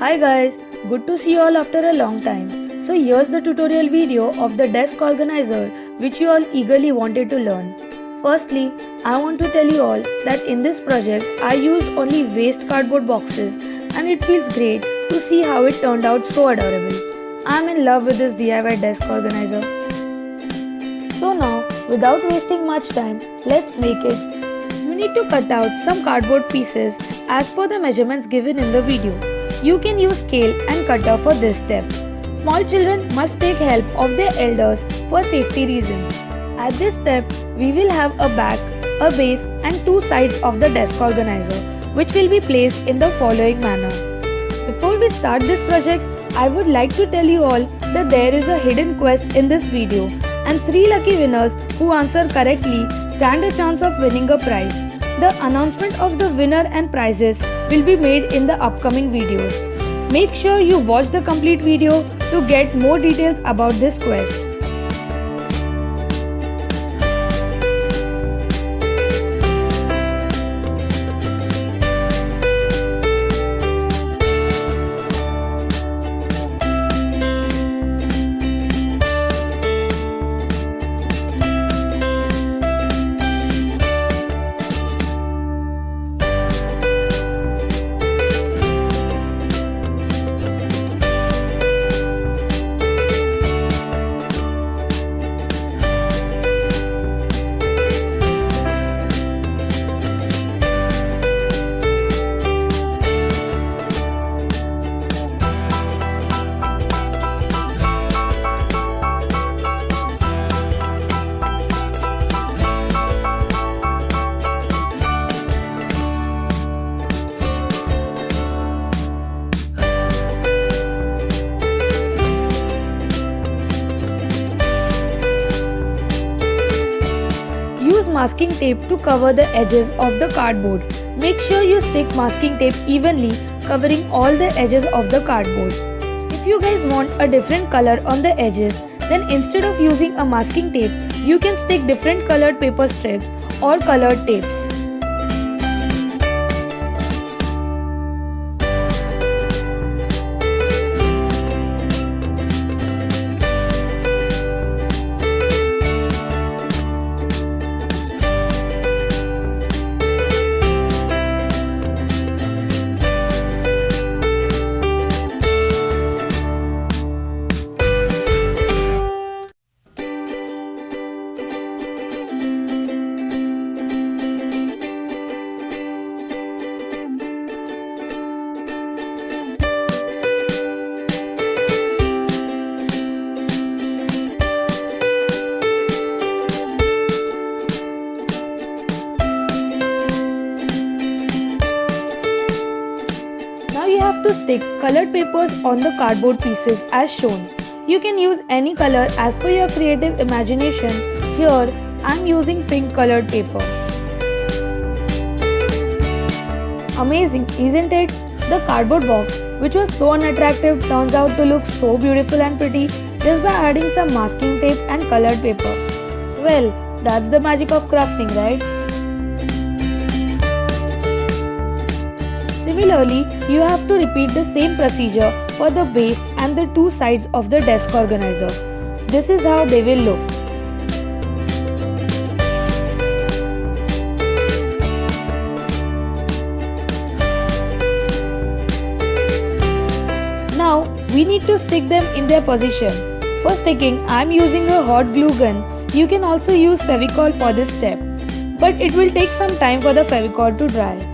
Hi guys, good to see you all after a long time. So here's the tutorial video of the desk organizer which you all eagerly wanted to learn. Firstly, I want to tell you all that in this project I used only waste cardboard boxes and it feels great to see how it turned out so adorable. I'm in love with this DIY desk organizer. So now, without wasting much time, let's make it. You need to cut out some cardboard pieces as per the measurements given in the video. You can use scale and cutter for this step. Small children must take help of their elders for safety reasons. At this step, we will have a back, a base and two sides of the desk organizer which will be placed in the following manner. Before we start this project, I would like to tell you all that there is a hidden quest in this video and 3 lucky winners who answer correctly stand a chance of winning a prize. The announcement of the winner and prizes will be made in the upcoming videos. Make sure you watch the complete video to get more details about this quest. Use masking tape to cover the edges of the cardboard. Make sure you stick masking tape evenly, covering all the edges of the cardboard. If you guys want a different color on the edges, then instead of using a masking tape, you can stick different colored paper strips or colored tapes. Now you have to stick colored papers on the cardboard pieces as shown. You can use any color as per your creative imagination. Here I am using pink colored paper. Amazing, isn't it? The cardboard box, which was so unattractive, turns out to look so beautiful and pretty just by adding some masking tape and colored paper. Well, that's the magic of crafting, right? Similarly, you have to repeat the same procedure for the base and the two sides of the desk organizer. This is how they will look. Now, we need to stick them in their position. For sticking, I am using a hot glue gun. You can also use fevicol for this step, but it will take some time for the fevicol to dry.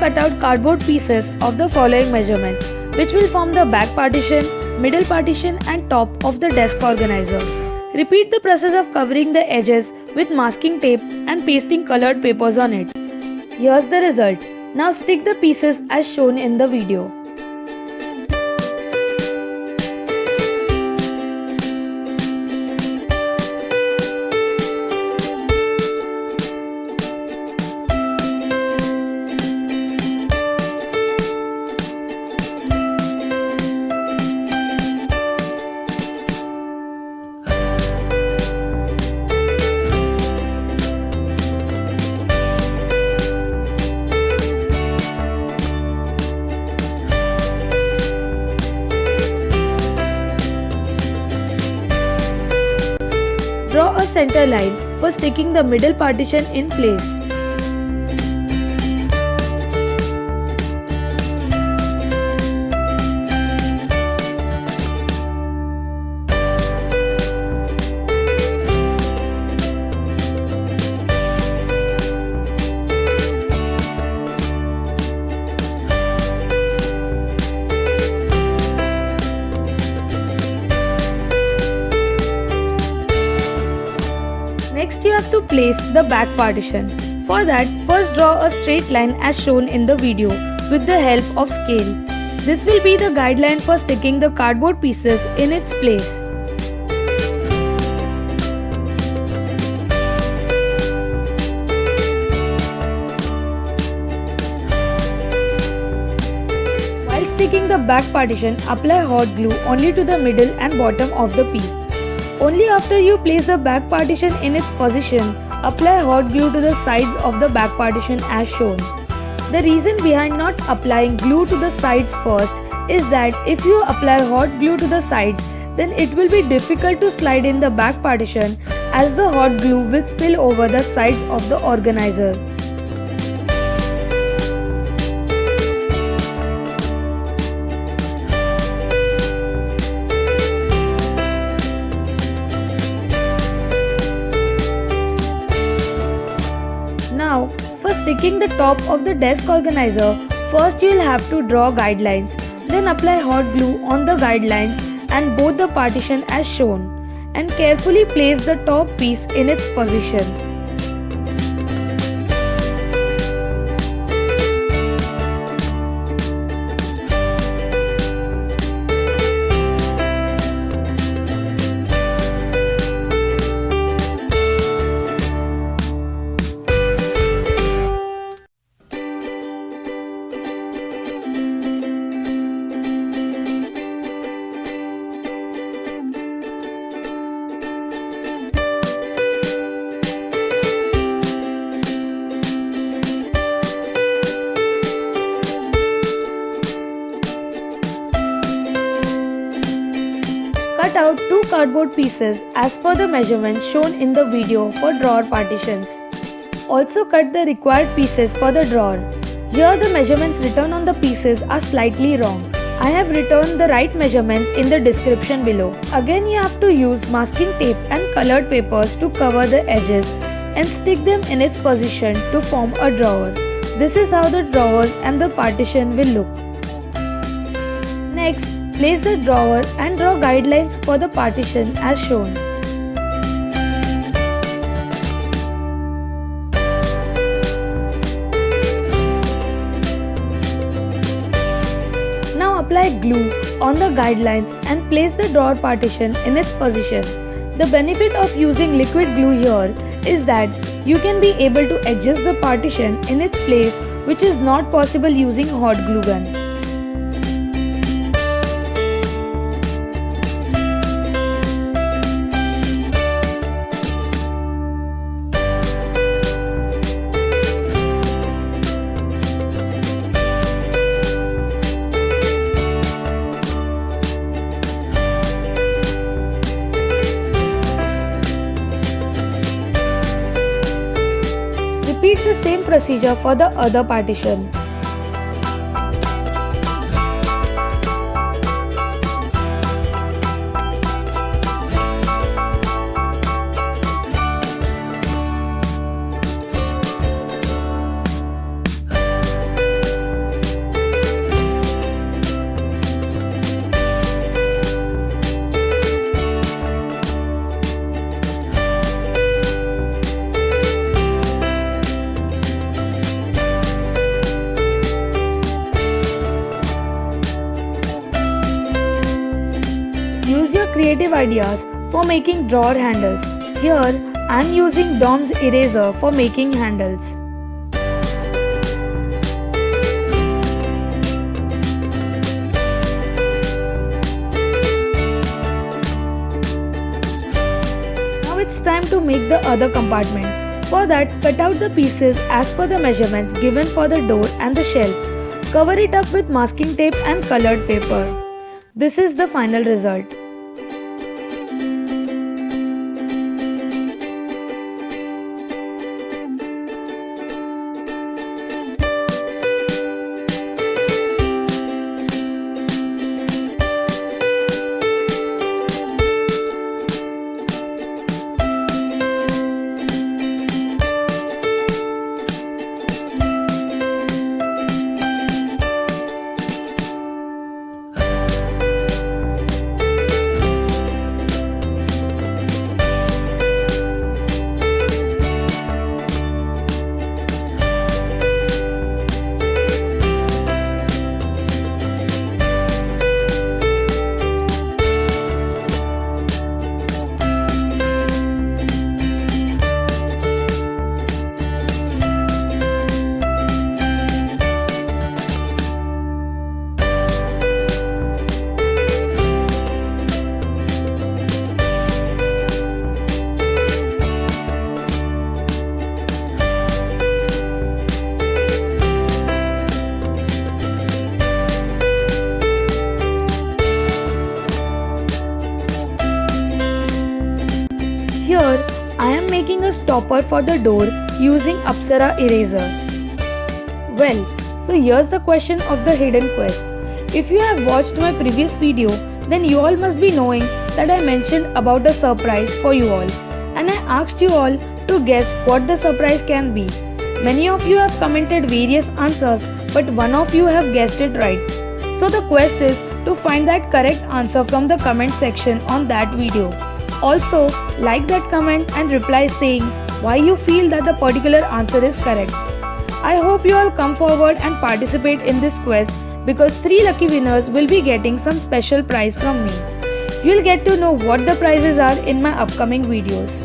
cut out cardboard pieces of the following measurements, which will form the back partition, middle partition and top of the desk organizer. Repeat the process of covering the edges with masking tape and pasting colored papers on it. Here's the result. Now stick the pieces as shown in the video. Draw a center line for sticking the middle partition in place. Next you have to place the back partition. For that, first draw a straight line as shown in the video with the help of scale. This will be the guideline for sticking the cardboard pieces in its place. While sticking the back partition, apply hot glue only to the middle and bottom of the piece. Only after you place the back partition in its position, apply hot glue to the sides of the back partition as shown. The reason behind not applying glue to the sides first is that if you apply hot glue to the sides, then it will be difficult to slide in the back partition as the hot glue will spill over the sides of the organizer. Now, for sticking the top of the desk organizer, first you will have to draw guidelines, then apply hot glue on the guidelines and both the partition as shown, and carefully place the top piece in its position. Cut out 2 cardboard pieces as per the measurements shown in the video for drawer partitions. Also cut the required pieces for the drawer. Here the measurements written on the pieces are slightly wrong. I have written the right measurements in the description below. Again you have to use masking tape and colored papers to cover the edges and stick them in its position to form a drawer. This is how the drawers and the partition will look. Next, place the drawer and draw guidelines for the partition as shown. Now apply glue on the guidelines and place the drawer partition in its position. The benefit of using liquid glue here is that you can be able to adjust the partition in its place, which is not possible using hot glue gun. Repeat the same procedure for the other partition. ideas for making drawer handles. Here I am using Dom's eraser for making handles. Now it's time to make the other compartment. For that, cut out the pieces as per the measurements given for the door and the shelf. Cover it up with masking tape and colored paper. This is the final result. Here I am making a stopper for the door using Apsara eraser. Well, so here's the question of the hidden quest. If you have watched my previous video, then you all must be knowing that I mentioned about a surprise for you all, and I asked you all to guess what the surprise can be. Many of you have commented various answers, but one of you have guessed it right. So the quest is to find that correct answer from the comment section on that video. Also, like that comment and reply saying why you feel that the particular answer is correct. I hope you all come forward and participate in this quest, because 3 lucky winners will be getting some special prize from me. You will get to know what the prizes are in my upcoming videos.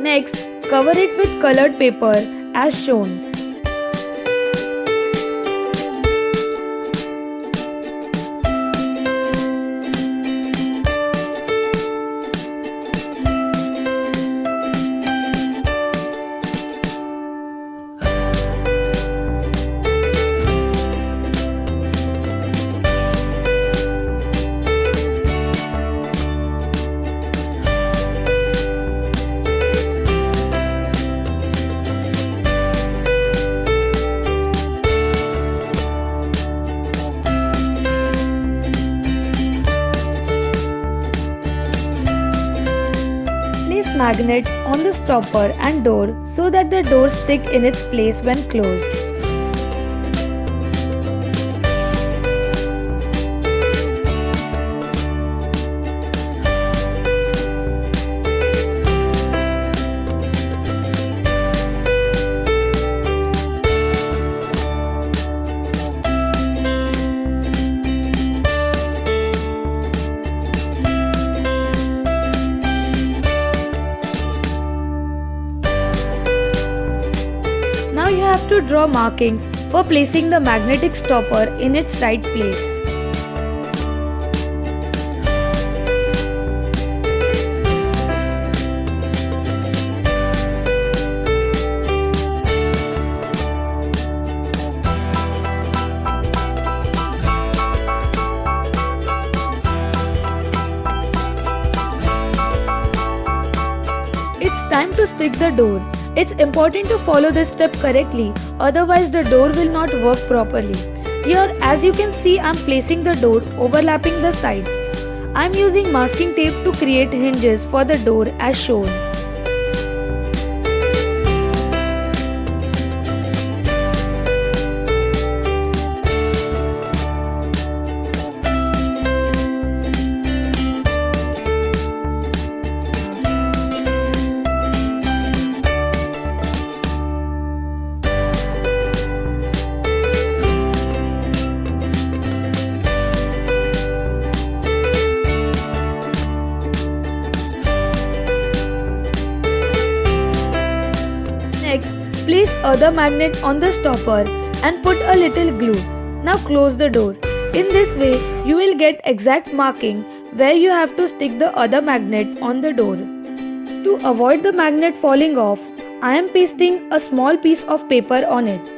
Next, cover it with colored paper as shown. Magnets on the stopper and door so that the doors stick in its place when closed. Now you have to draw markings for placing the magnetic stopper in its right place. stick the door. It's important to follow this step correctly, otherwise the door will not work properly. Here, as you can see, I'm placing the door overlapping the side. I'm using masking tape to create hinges for the door as shown. Next, place other magnet on the stopper and put a little glue. Now close the door. In this way, you will get exact marking where you have to stick the other magnet on the door. To avoid the magnet falling off, I am pasting a small piece of paper on it.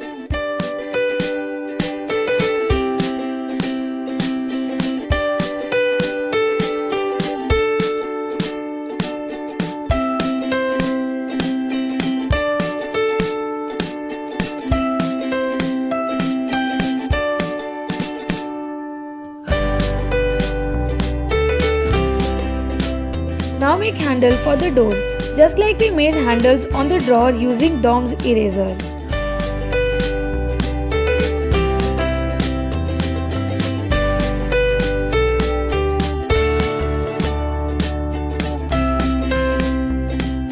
Now make handle for the door, just like we made handles on the drawer using Dom's eraser.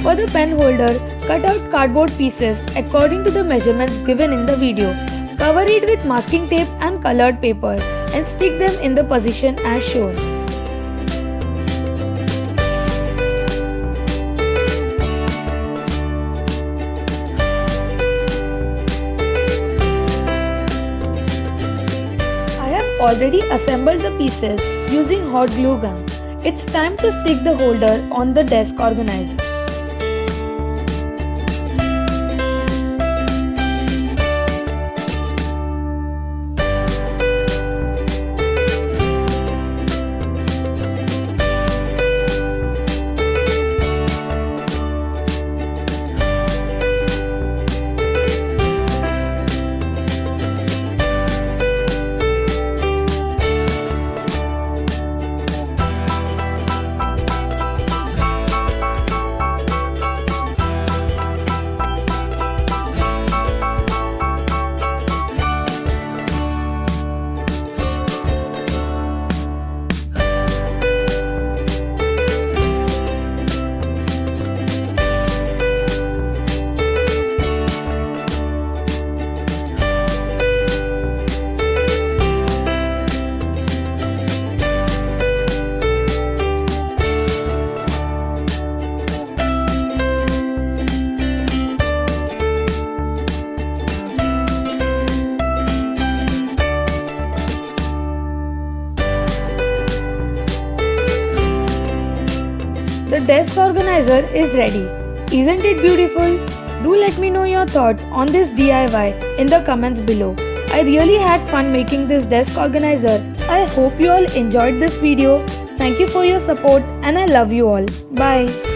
For the pen holder, cut out cardboard pieces according to the measurements given in the video. Cover it with masking tape and colored paper and stick them in the position as shown. Already assembled the pieces using hot glue gun. It's time to stick the holder on the desk organizer. The desk organizer is ready. Isn't it beautiful? Do let me know your thoughts on this DIY in the comments below. I really had fun making this desk organizer. I hope you all enjoyed this video. Thank you for your support and I love you all. Bye.